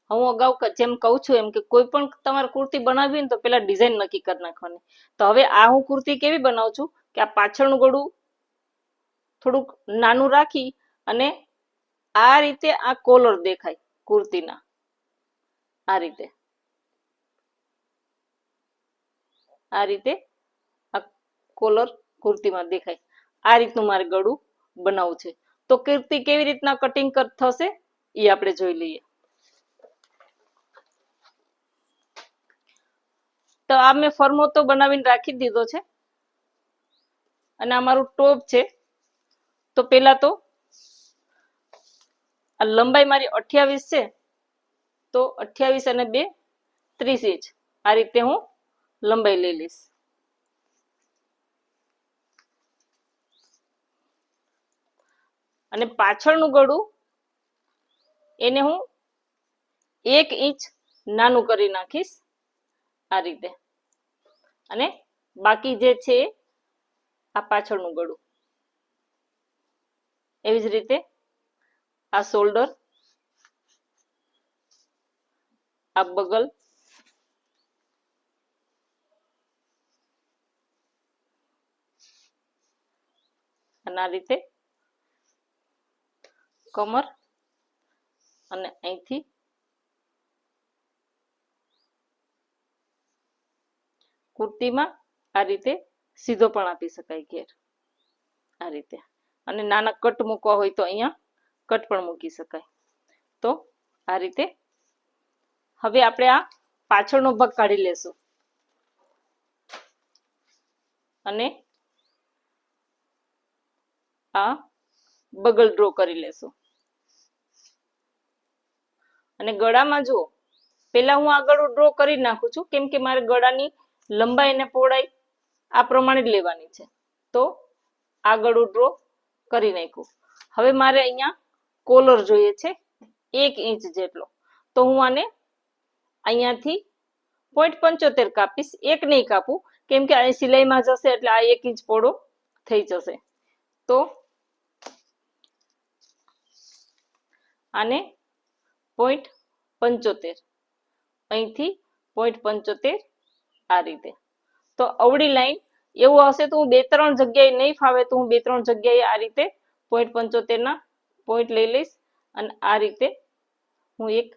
હું અગાઉ જેમ કહું છું એમ કે કોઈ પણ તમારે કુર્તી બનાવવી ને તો પેલા ડિઝાઇન નક્કી કરી નાખવાની. તો હવે આ હું કુર્તી કેવી બનાવું છું કે આ પાછળનું ગળું થોડુંક નાનું રાખી અને આ રીતે આ કોલર દેખાય કુર્તીના, આ રીતે આ કોલર કુર્તીમાં દેખાય, આ રીતનું મારે ગળું બનાવવું છે. તો કુર્તી કેવી રીતના કટિંગ થશે એ આપણે જોઈ લઈએ. તો આ મેં ફરમો તો બનાવીને રાખી દીધો છે અને આ મારું ટોપ છે. તો પેલા તો આ લંબાઈ મારી 28 છે, તો 28 અને 2 30 ઇંચ આ રીતે હું લંબાઈ લઈ લઈશ. અને પાછળનું ગળું એને હું 1 ઇંચ નાનું કરી નાખીશ આ રીતે. અને બાકી જે છે આ પાછળનું ગળું, એવી જ રીતે આ શોલ્ડર, આ બગલ, અને આ રીતે કમર, અને અહીંથી કુર્તીમાં આ રીતે સીધો પણ આપી શકાય ઘેર, આ રીતે. અને નાના કટ મૂકવા હોય તો અહીંયા કટ પણ મૂકી શકાય. તો આ રીતે હવે આપણે આ પાછળનો ભાગ કાઢી લેશું અને આ બગલ ડ્રો કરી લેશું. અને ગળામાં જુઓ, પેલા હું આ ગળું ડ્રો કરી નાખું છું કેમ કે મારે ગળાની લંબાઈ અને પહોળાઈ આ પ્રમાણે જ લેવાની છે. તો આ ગળું ડ્રો કરી નાખ્યું. હવે મારે અહીંયા કોલર જોઈએ છે 1 ઇંચ જેટલો. તો હું આને અહીંયાથી 0.75 કાપીશ, 1 નહીં કાપું કેમ કે અહીં સિલાઈમાં જશે એટલે આ 1 ઇંચ પહોળો થઈ જશે. તો આને 0.75, અહીંથી 0.75 આ રીતે. તો અવળી લાઈન એવું હશે તો હું 2-3 જગ્યાએ નહીં ફાવે તો હું 2-3 જગ્યાએ આ રીતે 0.75 ના પોઈન્ટ લઈ લઈશ અને આ રીતે હું એક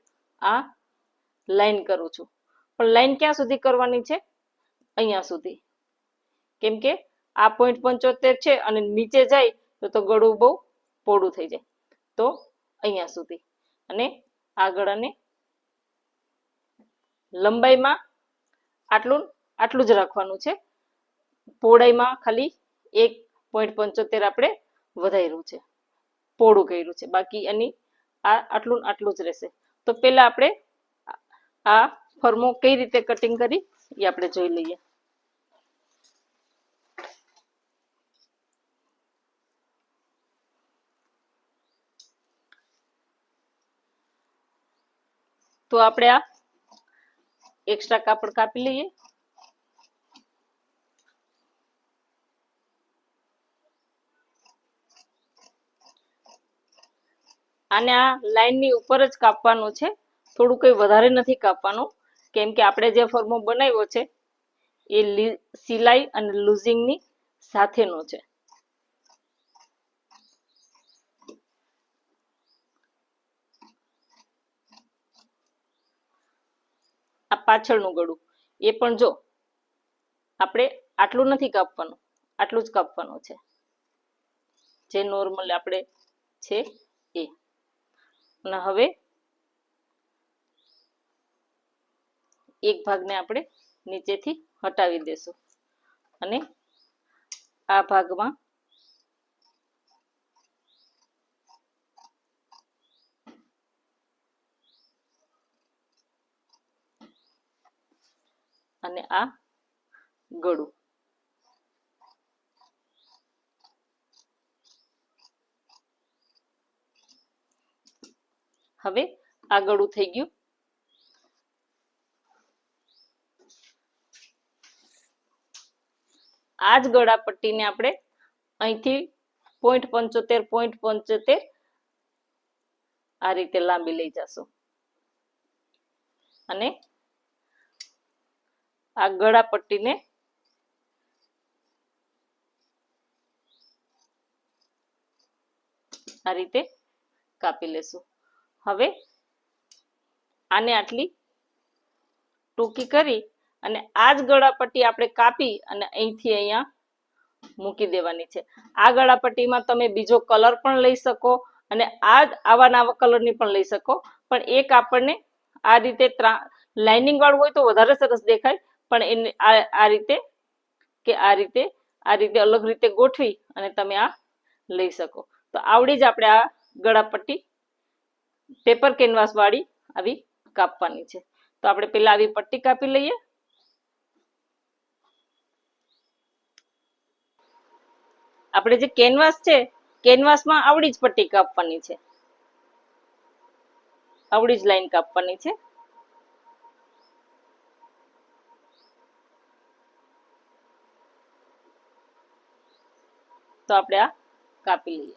આ લાઈન કરું છું. પણ લાઈન ક્યાં સુધી કરવાની છે? અહીંયા સુધી, કેમ કે આ 0.75 છે અને નીચે જાય તો ગળું બહુ પહોળું થઈ જાય. તો અહીંયા સુધી. અને આ ગળાને લંબાઈમાં આટલું જ રાખવાનું છે, પહોળાઈમાં ખાલી 1.75 આપણે વધાર્યું છે, પહોળું કર્યું છે, બાકી એની આટલું જ રહેશે. તો પેલા આપણે આ ફરમો કઈ રીતે કટિંગ કરી એ આપણે જોઈ લઈએ. તો આપણે આ એક્સ્ટ્રા કાપડ કાપી લઈએ. આને આ લાઈનની ઉપર જ કાપવાનું છે, થોડું કંઈ વધારે નથી કાપવાનું કેમ કે આપણે જે ફોર્મો બનાવ્યો છે એ સિલાઈ અને લૂઝિંગની સાથેનો છે. આ પાછળનું ગળું એ પણ જો આપણે આટલું નથી કાપવાનું, આટલું જ કાપવાનું છે, જે નોર્મલ આપણે છે એ. અને હવે એક ભાગને આપણે નીચેથી હટાવી દેશું અને આ ભાગમાં અને આ ગળું. હવે આ ગળું થઈ ગયું. આ જ ગળા પટ્ટીને આપણે અહીંથી 0.75 આ રીતે લાંબી લઈ જશું. અને આ ગળા પટ્ટીને આ રીતે કાપી લેશું. હવે આને આટલી ટૂંકી કરી અને આ જ ગળાપટ્ટી આપણે કાપી અને અહીંથી અહીંયા મૂકી દેવાની છે. આ ગળાપટ્ટીમાં તમે બીજો કલર પણ લઈ શકો અને આવા નવા કલરની પણ લઈ શકો, પણ એક આપણને આ રીતે લાઇનિંગ વાળું હોય તો વધારે સરસ દેખાય, પણ એને આ રીતે કે આ રીતે અલગ રીતે ગોઠવી અને તમે આ લઈ શકો. તો આવડી જ આપણે આ ગળાપટ્ટી પેપર કેનવાસ વાળી આવી કાપવાની છે. તો આપણે પેલા આવી પટ્ટી કાપી લઈએ. આપણે જે કેનવાસ છે કેનવાસમાં આવડી જ પટ્ટી કાપવાની છે, આવડી જ લાઈન કાપવાની છે. તો આપણે આ કાપી લઈએ.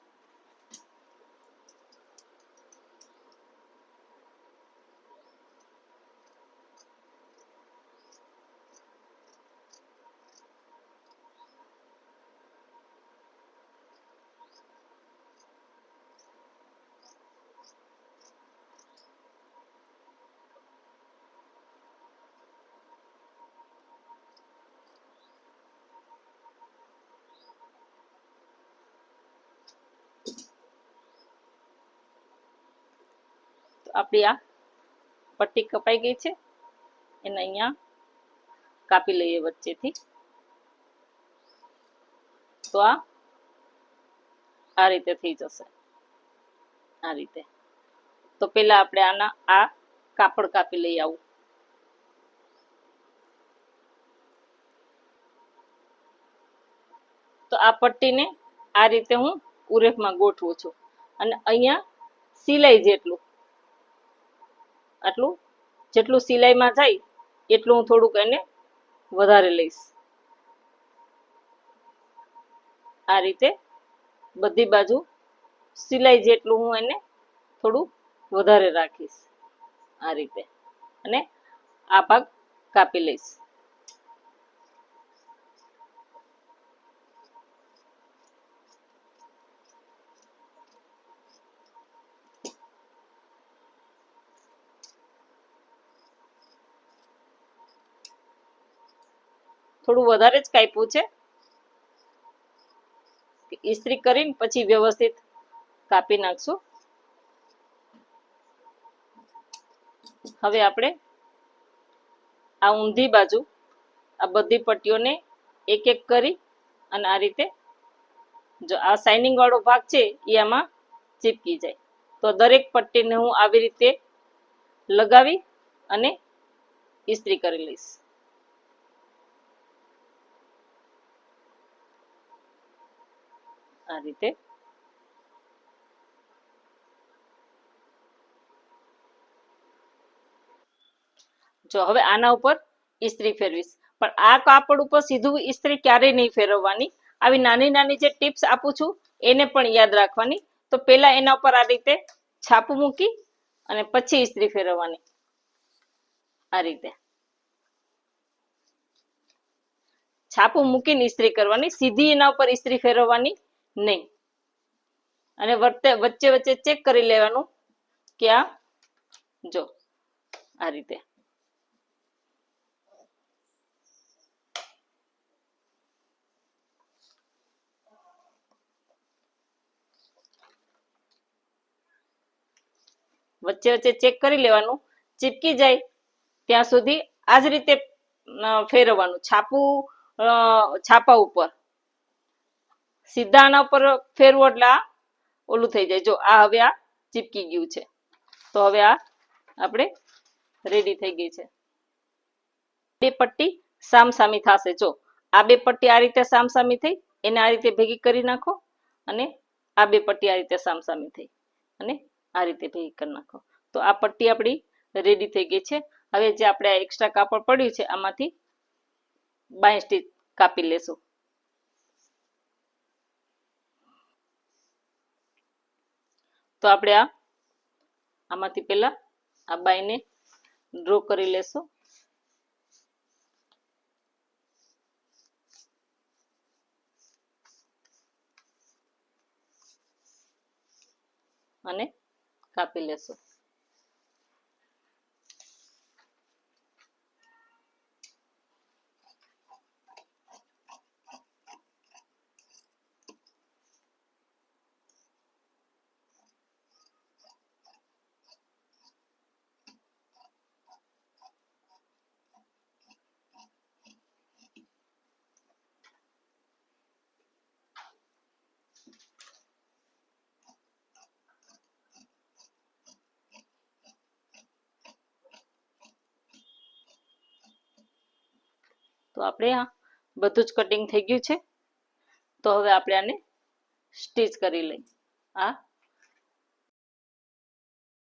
આપણી આ પટ્ટી કપાઈ ગઈ છે, એને અહીંયા કાપી લઈએ વચ્ચેથી. તો આ રીતે થઈ જશે, આ રીતે. તો પેલા આપણે આના આ કાપડ કાપી લઈ આવું. તો આ પટ્ટીને આ રીતે હું ઉરેખમાં ગોઠવું છું અને અહીંયા સિલાઈ જેટલું સિલાઈમાં જાય એટલું હું થોડુંક એને વધારે લઈશ. આ રીતે બધી બાજુ સિલાઈ જેટલું હું એને થોડું વધારે રાખીશ, આ રીતે. અને આ ભાગ કાપી લઈશ. થોડું વધારે જ કાપ્યું છે, ઇસ્ત્રી કરીને પછી વ્યવસ્થિત કાપી નાખશું. હવે આપણે આ ઊંધી બાજુ આ બધી પટ્ટીઓને એક એક કરી અને આ રીતે જો આ શાઇનિંગ વાળો ભાગ છે એ આમાં ચીપકી જાય. તો દરેક પટ્ટીને હું આવી રીતે લગાવી અને ઇસ્ત્રી કરી લઈશ. આ રીતે. જો હવે આના ઉપર ઇસ્ત્રી ફેરવીશ, પણ આ કાપડ ઉપર સીધું ઇસ્ત્રી ક્યારેય નહીં ફેરવવાની. આવી નાની નાની જે ટિપ્સ આપું છું એને પણ યાદ રાખવાની. તો પેલા એના ઉપર આ રીતે છાપું મૂકી અને પછી ઇસ્ત્રી ફેરવવાની, આ રીતે છાપું મૂકીને ઇસ્ત્રી કરવાની, સીધી એના ઉપર ઇસ્ત્રી ફેરવવાની નહીં. અને વચ્ચે વચ્ચે ચેક કરી લેવાનું કે આ જો આ રીતે. વચ્ચે વચ્ચે ચેક કરી લેવાનું, ચીપકી જાય ત્યાં સુધી આ જ રીતે ફેરવવાનું. છાપા ઉપર સીધા આના ઉપર ફેરવો એટલે આ ઓલું થઈ જાય. જો આ હવે આ ચીપકી ગયું છે, તો હવે આ આપણે રેડી થઈ ગઈ છે. બે પટ્ટી સામસામી થશે. જો આ બે પટ્ટી આ રીતે સામસામી થઈ, એને આ રીતે ભેગી કરી નાખો અને આ બે પટ્ટી આ રીતે સામસામી થઈ અને આ રીતે ભેગી કરી નાખો. તો આ પટ્ટી આપણી રેડી થઈ ગઈ છે. હવે જે આપણે આ એક્સ્ટ્રા કાપડ પડ્યું છે આમાંથી બાય સ્ટીચ કાપી લેશું. તો આપણે આમાંથી પેલા આ બાયને ડ્રો કરી લેશું. અને કાપી લેશું. તો આપણે આ બધું જ કટિંગ થઈ ગયું છે. તો હવે આપણે આને સ્ટીચ કરી લઈએ. આ